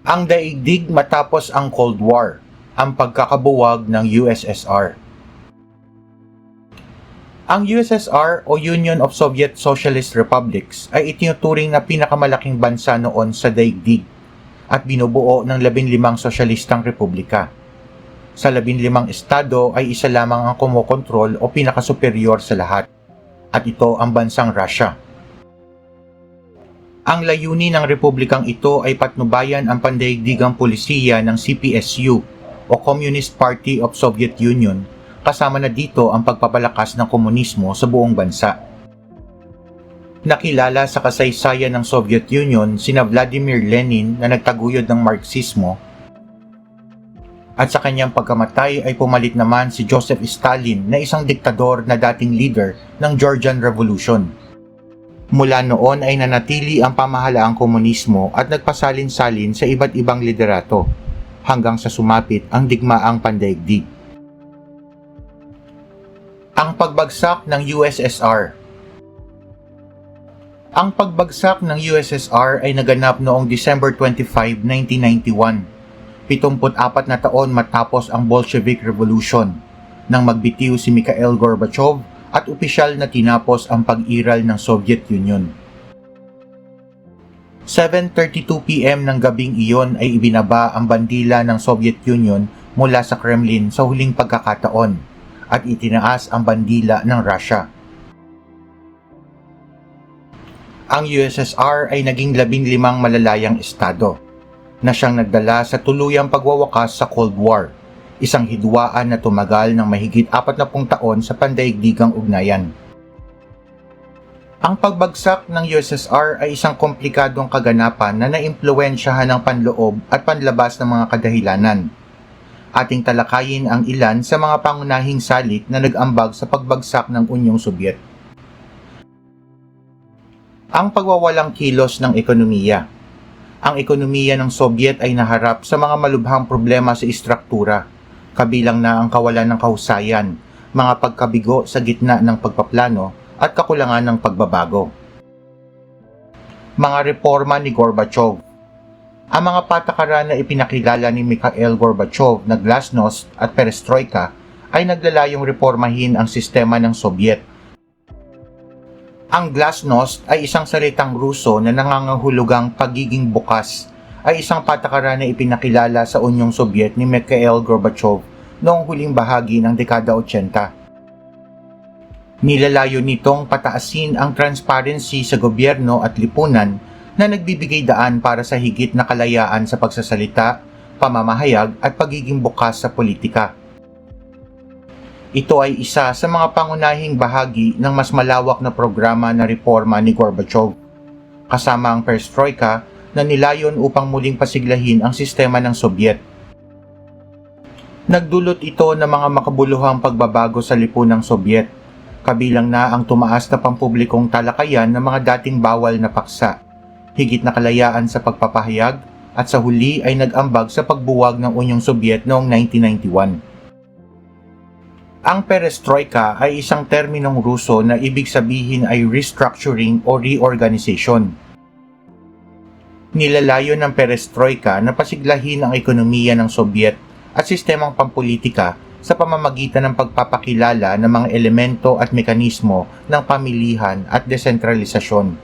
Ang daigdig matapos ang Cold War, ang pagkakabuwag ng USSR. Ang USSR o Union of Soviet Socialist Republics ay itinuturing na pinakamalaking bansa noon sa daigdig at binubuo ng 15 sosyalistang republika. Sa 15 estado ay isa lamang ang kumokontrol o pinakasuperior sa lahat, at ito ang bansang Russia. Ang layunin ng republikang ito ay patnubayan ang pandaigdigang pulisiya ng CPSU o Communist Party of Soviet Union, kasama na dito ang pagpapalakas ng komunismo sa buong bansa. Nakilala sa kasaysayan ng Soviet Union sina Vladimir Lenin na nagtaguyod ng Marxismo, at sa kanyang pagkamatay ay pumalit naman si Joseph Stalin na isang diktador na dating leader ng Georgian Revolution. Mula noon ay nanatili ang pamahalaang komunismo at nagpasalin-salin sa iba't ibang liderato hanggang sa sumapit ang digmaang pandaigdig. Ang pagbagsak ng USSR. Ang pagbagsak ng USSR ay naganap noong December 25, 1991, 74 na taon matapos ang Bolshevik Revolution, nang magbitiw si Mikhail Gorbachev at opisyal na tinapos ang pag-iral ng Soviet Union. 7:32 PM ng gabing iyon ay ibinaba ang bandila ng Soviet Union mula sa Kremlin sa huling pagkakataon at itinaas ang bandila ng Russia. Ang USSR ay naging 15 malalayang estado na siyang nagdala sa tuluyang pagwawakas sa Cold War, isang hidwaan na tumagal ng mahigit 40 taon sa pandaigdigang ugnayan. Ang pagbagsak ng USSR ay isang komplikadong kaganapan na naimpluwensyahan ng panloob at panlabas ng mga kadahilanan. Ating talakayin ang ilan sa mga pangunahing salik na nag-ambag sa pagbagsak ng Unyong Sobyet. Ang pagwawalang kilos ng ekonomiya. Ang ekonomiya ng Sobyet ay naharap sa mga malubhang problema sa istruktura, kabilang na ang kawalan ng kahusayan, mga pagkabigo sa gitna ng pagpaplano at kakulangan ng pagbabago. Mga reforma ni Gorbachev. Ang mga patakaran na ipinakilala ni Mikhail Gorbachev na Glasnost at Perestroika ay naglalayong reformahin ang sistema ng Sobyet. Ang Glasnost ay isang salitang Ruso na nangangahulugang pagiging bukas, ay isang patakaran na ipinakilala sa Unyong Sobyet ni Mikhail Gorbachev noong huling bahagi ng dekada 80. Nilalayo nitong pataasin ang transparency sa gobyerno at lipunan na nagbibigay daan para sa higit na kalayaan sa pagsasalita, pamamahayag at pagiging bukas sa politika. Ito ay isa sa mga pangunahing bahagi ng mas malawak na programa na reforma ni Gorbachev, kasama ang Perestroika na nilayon upang muling pasiglahin ang sistema ng Sobyet. Nagdulot ito ng mga makabuluhang pagbabago sa lipunang Sobyet, kabilang na ang tumaas na pampublikong talakayan ng mga dating bawal na paksa, higit na kalayaan sa pagpapahayag, at sa huli ay nag-ambag sa pagbuwag ng Unyong Sobyet noong 1991. Ang Perestroika ay isang terminong Ruso na ibig sabihin ay restructuring o reorganization. Nilalayo ng Perestroika na pasiglahin ang ekonomiya ng Sobyet at sistemang pampolitika sa pamamagitan ng pagpapakilala ng mga elemento at mekanismo ng pamilihan at desentralisasyon.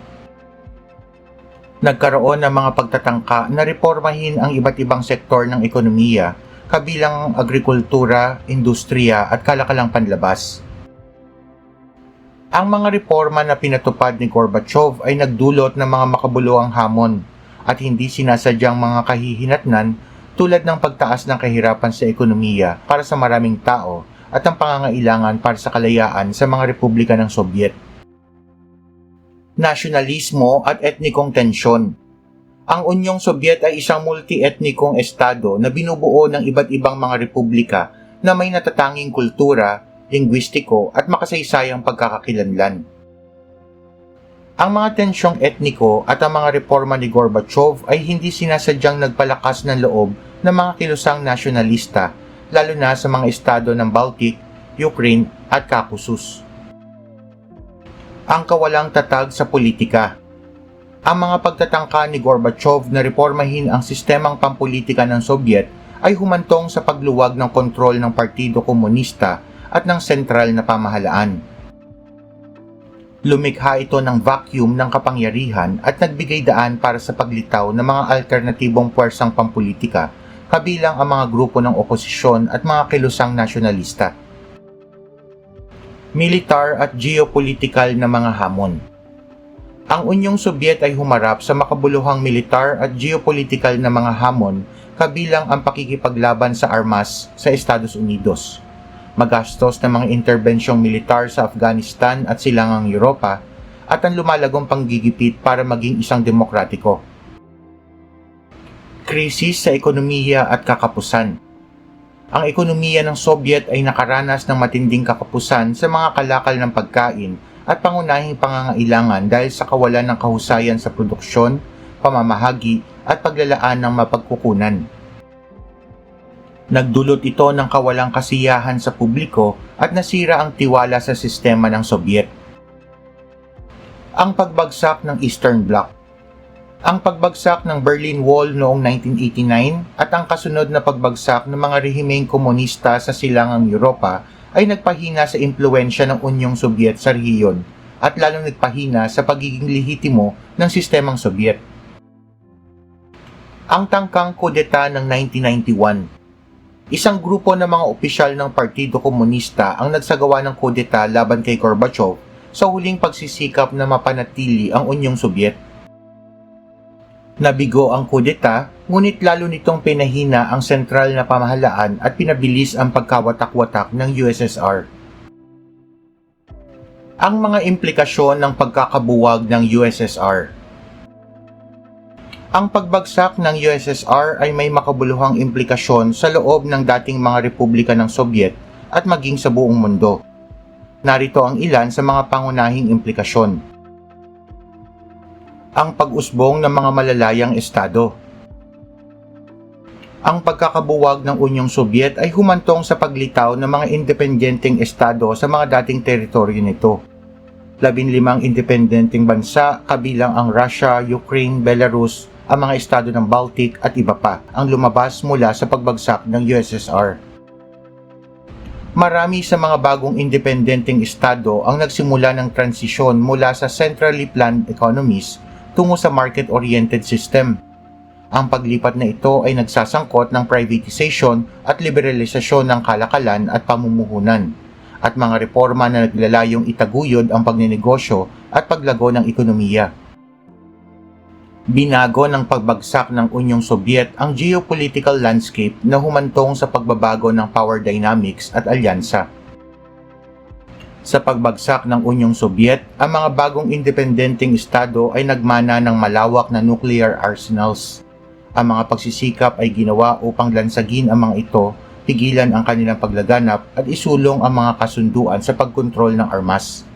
Nagkaroon ng mga pagtatangka na reformahin ang iba't ibang sektor ng ekonomiya, kabilang agrikultura, industriya at kalakalang panlabas. Ang mga reforma na pinatupad ni Gorbachev ay nagdulot ng mga makabuluhang hamon at hindi sinasadyang mga kahihinatnan tulad ng pagtaas ng kahirapan sa ekonomiya para sa maraming tao at ang pangangailangan para sa kalayaan sa mga republika ng Sobyet. Nasyonalismo at etnikong tensyon. Ang Unyong Sobyet ay isang multi-etnikong estado na binubuo ng iba't ibang mga republika na may natatanging kultura, lingwistiko at makasaysayang pagkakakilanlan. Ang mga tensyong etniko at ang mga reforma ni Gorbachev ay hindi sinasadyang nagpalakas ng loob ng mga kilusang nasyonalista, lalo na sa mga estado ng Baltic, Ukraine at Caucasus. Ang kawalang tatag sa politika. Ang mga pagtatangka ni Gorbachev na reformahin ang sistemang pampulitika ng Soviet ay humantong sa pagluwag ng kontrol ng Partido Komunista at ng sentral na pamahalaan. Lumikha ito ng vacuum ng kapangyarihan at nagbigay daan para sa paglitaw ng mga alternatibong puwersang pampulitika, kabilang ang mga grupo ng oposisyon at mga kilusang nasyonalista. Militar at geopolitikal na mga hamon. Ang Unyong Sobyet ay humarap sa makabuluhang militar at geopolitikal na mga hamon, kabilang ang pakikipaglaban sa armas sa Estados Unidos, magastos na mga interbensyong militar sa Afghanistan at silangang Europa, at ang lumalagong panggigipit para maging isang demokratiko. Krisis sa ekonomiya at kakapusan. Ang ekonomiya ng Sobyet ay nakaranas ng matinding kakapusan sa mga kalakal ng pagkain at pangunahing pangangailangan dahil sa kawalan ng kahusayan sa produksyon, pamamahagi at paglalaan ng mapagkukunan. Nagdulot ito ng kawalang kasiyahan sa publiko at nasira ang tiwala sa sistema ng Sobyet. Ang pagbagsak ng Eastern Bloc. Ang pagbagsak ng Berlin Wall noong 1989 at ang kasunod na pagbagsak ng mga rehimeng komunista sa silangang Europa ay nagpahina sa impluwensya ng Unyong Sobyet sa rehiyon at lalong nagpahina sa pagiging lehitimo ng sistemang Sobyet. Ang tangkang kudeta ng 1991. Isang grupo ng mga opisyal ng Partido Komunista ang nagsagawa ng kudeta laban kay Gorbachev sa huling pagsisikap na mapanatili ang Unyong Sobyet. Nabigo ang kudeta, ngunit lalo nitong pinahina ang sentral na pamahalaan at pinabilis ang pagkawatak-watak ng USSR. Ang mga implikasyon ng pagkakabuwag ng USSR. Ang pagbagsak ng USSR ay may makabuluhang implikasyon sa loob ng dating mga republika ng Sobyet at maging sa buong mundo. Narito ang ilan sa mga pangunahing implikasyon. Ang pag-usbong ng mga malalayang estado. Ang pagkakabuwag ng Unyong Sobyet ay humantong sa paglitaw ng mga independenteng estado sa mga dating teritoryo nito. 15 independenteng bansa kabilang ang Russia, Ukraine, Belarus, ang mga estado ng Baltic at iba pa ang lumabas mula sa pagbagsak ng USSR. Marami sa mga bagong independenteng estado ang nagsimula ng transisyon mula sa centrally planned economies tungo sa market-oriented system. Ang paglipat na ito ay nagsasangkot ng privatization at liberalisasyon ng kalakalan at pamumuhunan, at mga reforma na naglalayong itaguyod ang pagninegosyo at paglago ng ekonomiya. Binago ng pagbagsak ng Unyong Sobyet ang geopolitical landscape na humantong sa pagbabago ng power dynamics at alyansa. Sa pagbagsak ng Unyong Sobyet, ang mga bagong independenteng estado ay nagmana ng malawak na nuclear arsenals. Ang mga pagsisikap ay ginawa upang lansagin ang mga ito, pigilan ang kanilang paglaganap at isulong ang mga kasunduan sa pagkontrol ng armas.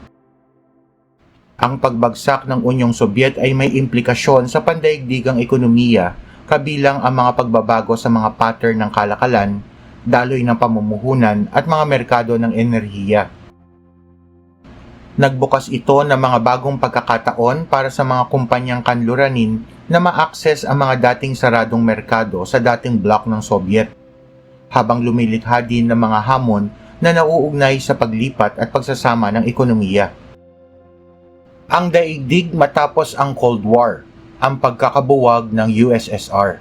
Ang pagbagsak ng Unyong Sobyet ay may implikasyon sa pandaigdigang ekonomiya, kabilang ang mga pagbabago sa mga pattern ng kalakalan, daloy ng pamumuhunan at mga merkado ng enerhiya. Nagbukas ito ng mga bagong pagkakataon para sa mga kumpanyang kanluranin na ma-access ang mga dating saradong merkado sa dating bloc ng Sobyet, habang lumilikha din ng mga hamon na nauugnay sa paglipat at pagsasama ng ekonomiya. Ang daigdig matapos ang Cold War, ang pagkakabuwag ng USSR.